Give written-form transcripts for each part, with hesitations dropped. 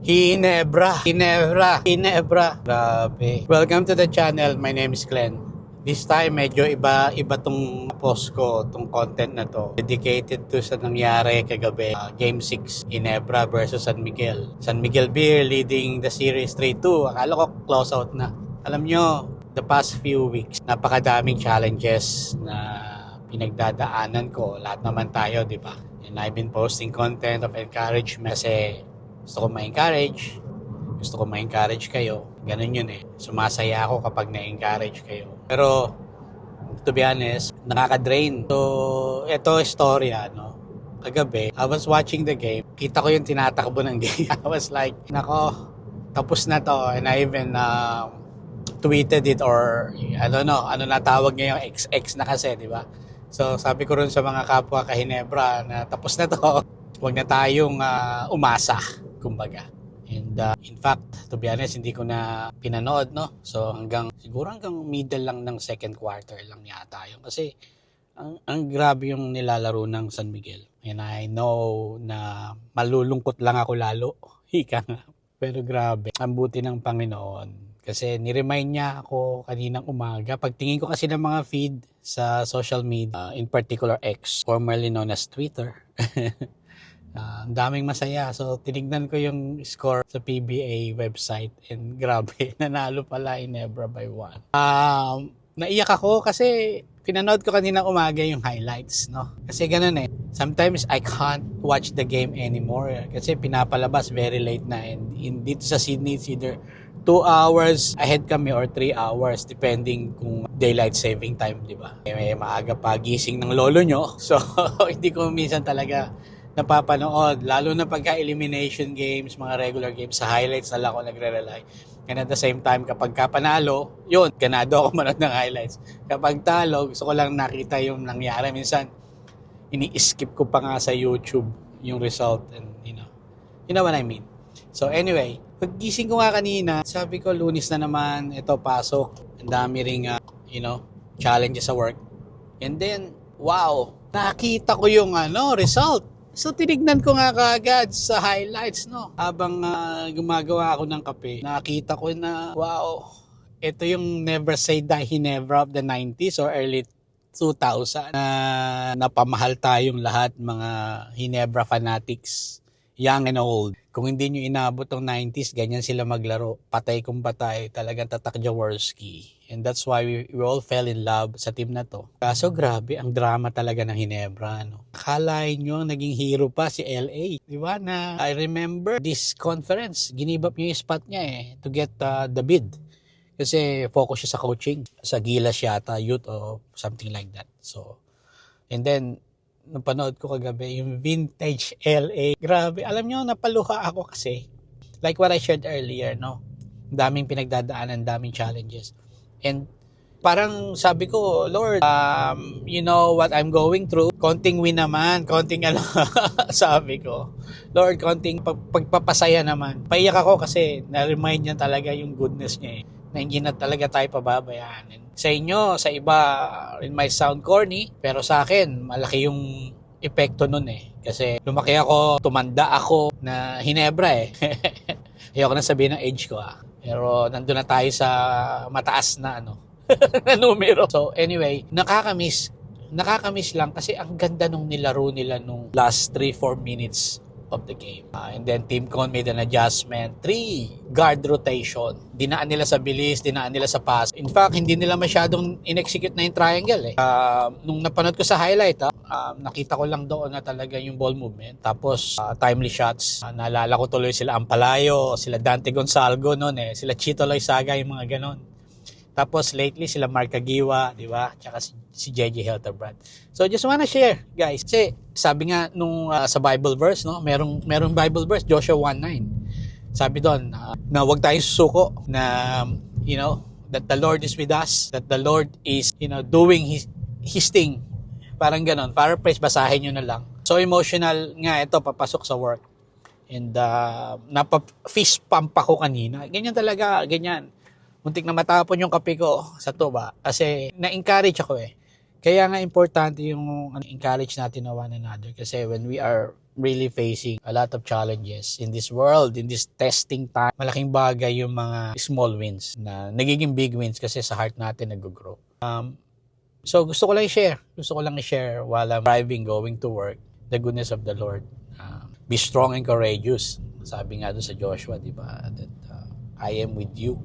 Ginebra. Grabe. Welcome to the channel. My name is Glenn. This time, medyo iba tong post ko, tong content na to. Dedicated to sa nangyari kagabi. Game 6, Ginebra versus San Miguel. San Miguel Beer leading the series 3-2. Akala ko close out na. Alam nyo, the past few weeks, napakadaming challenges na pinagdadaanan ko. Lahat naman tayo, di ba? And I've been posting content of encouragement kasi gusto ko ma-encourage kayo. Ganun yun eh. Sumasaya ako kapag na-encourage kayo. Pero, to be honest, nakaka-drain. So, ito istorya, no? Kagabi, I was watching the game. Kita ko yung tinatakbo ng game. I was like, nako, tapos na to. And I even tweeted it or, I don't know, ano na tawag ngayon, XX na kasi, di ba? So, sabi ko rin sa mga kapwa ka-Ginebra na tapos na to. Huwag na tayong umasa, kumbaga. And in fact, to be honest, hindi ko na pinanood, no? So siguro hanggang middle lang ng second quarter lang yata yun. Kasi ang grabe yung nilalaro ng San Miguel. And I know na malulungkot lang ako lalo. Hika nga. Pero grabe. Ang buti ng Panginoon. Kasi niremind niya ako kaninang umaga. Pagtingin ko kasi ng mga feed sa social media, in particular X, formerly known as Twitter, ang daming masaya. So, tinignan ko yung score sa PBA website and grabe, nanalo pala Ginebra by 1. Naiyak ako kasi pinanood ko kanina umaga yung highlights, no? Kasi ganun eh. Sometimes I can't watch the game anymore kasi pinapalabas very late na and dito sa Sydney it's either 2 hours ahead kami or 3 hours depending kung daylight saving time, di ba? May maaga pa gising ng lolo nyo. So, hindi ko minsan talaga napapanood, lalo na pagka-elimination games, mga regular games, sa highlights na lang ako nagre-rely. And at the same time, kapag panalo, yun, ganado ako manood ng highlights. Kapag talo, gusto ko lang nakita yung nangyari. Minsan, ini-skip ko pa nga sa YouTube yung result and you know what I mean. So anyway, paggising ko nga kanina, sabi ko, Lunes na naman, ito pasok. Ang dami ring, challenges sa work. And then, wow, nakita ko yung result. So, tinignan ko nga kaagad sa highlights, no? Habang gumagawa ako ng kape, nakita ko na, wow, ito yung Never Say Die Ginebra of the 90s or early 2000 na napamahal tayong lahat, mga Ginebra fanatics, young and old. Kung hindi nyo inabot ng 90s, ganyan sila maglaro. Patay kung patay, talagang tatak Jaworski. And that's why we all fell in love sa team na to. Kaso grabe, ang drama talaga ng Ginebra, no? Akalain nyo, naging hero pa si LA. Di ba na, I remember this conference, ginibap nyo yung spot niya to get the bid. Kasi focus siya sa coaching, sa Gilas yata, youth or something like that. So, and then, nung panood ko kagabi, yung vintage LA. Grabe, alam nyo, napaluha ako kasi. Like what I shared earlier, no? Daming pinagdadaanan, daming challenges. And parang sabi ko, Lord, you know what I'm going through. Konting win naman, konting sabi ko. Lord, konting pagpapasaya naman. Paiyak ako kasi na-remind niya talaga yung goodness niya na hindi na talaga tayo pababayaan. And sa inyo, sa iba, it might sound corny, pero sa akin, malaki yung epekto nun Kasi lumaki ako, tumanda ako na Ginebra Ayoko na sabihin ng age ko Pero nandun na tayo sa mataas na na numero. So anyway, nakakamiss lang kasi ang ganda nung nilaro nila nung last 3-4 minutes of the game. And then Team Con made an adjustment. 3 guard rotation. Dinaan nila sa bilis, dinaan nila sa pass. In fact, hindi nila masyadong in-execute na yung triangle Nung napanood ko sa highlight, nakita ko lang doon na talaga yung ball movement. Tapos timely shots. Naalala ko tuloy sila Ampalayo, sila Dante Gonzalgo noon sila Chito Loizaga, yung mga ganon. Tapos lately sila Mark Agiwa, di ba? Tsaka si JJ Hildebrand. So just wanna share, guys. Kasi sabi nga nung sa Bible verse, no, merong Bible verse, Joshua 1:9. Sabi doon na wag tayong susuko, na that the Lord is with us, that the Lord is doing his thing. Parang ganon. Paraphrase, basahin nyo na lang. So emotional nga ito, papasok sa work. And napa-fist pump ako kanina. Ganyan talaga, ganyan. Muntik na matapon yung kape ko sa tuba kasi na-encourage ako Kaya nga importante yung encourage natin na one another kasi when we are really facing a lot of challenges in this world, in this testing time. Malaking bagay yung mga small wins na nagiging big wins kasi sa heart natin nag-grow. So gusto ko lang i-share. Gusto ko lang i-share while I'm driving, going to work, the goodness of the Lord. Be strong and courageous. Sabi nga doon sa Joshua, di ba? That I am with you.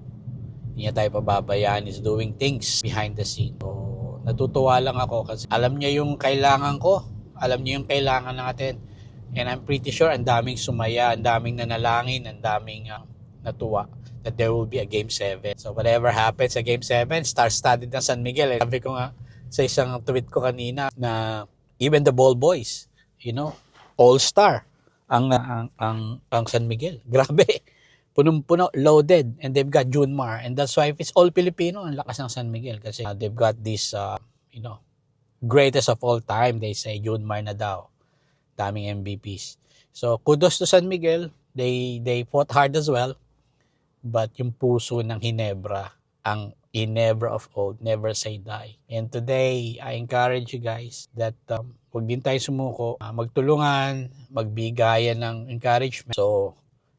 Hindi niya tayo pababayaan. Is doing things behind the scene. So, natutuwa lang ako kasi alam niya yung kailangan ko. Alam niya yung kailangan natin. And I'm pretty sure ang daming sumaya, ang daming nanalangin, ang daming natuwa that there will be a Game 7. So whatever happens sa Game 7, star-studded ng San Miguel. Sabi ko nga sa isang tweet ko kanina na even the ball boys, all-star ang San Miguel. Grabe. Punong-puno, loaded. And they've got Junmar. And that's why if it's all Filipino, ang lakas ng San Miguel. Kasi they've got this, greatest of all time. They say Junmar na daw. Daming MVPs. So, kudos to San Miguel. They fought hard as well. But yung puso ng Ginebra, ang Ginebra of old, never say die. And today, I encourage you guys that huwag din tayo sumuko, magtulungan, magbigayan ng encouragement. So,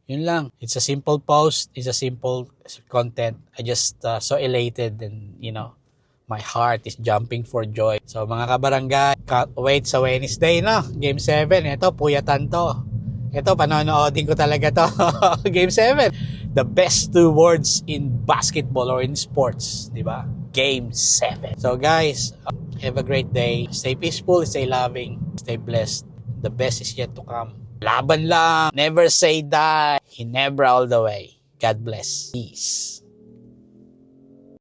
yun lang. It's a simple post. It's a simple content. I just so elated and, my heart is jumping for joy. So mga kabarangay, wait sa Wednesday, no? Game 7. Ito, puyatan to. Ito, panonoodin ko talaga to. Game 7. The best 2 words in basketball or in sports. Diba? Game 7. So guys, have a great day. Stay peaceful, stay loving, stay blessed. The best is yet to come. Laban lang. Never say die. Ginebra all the way. God bless. Peace.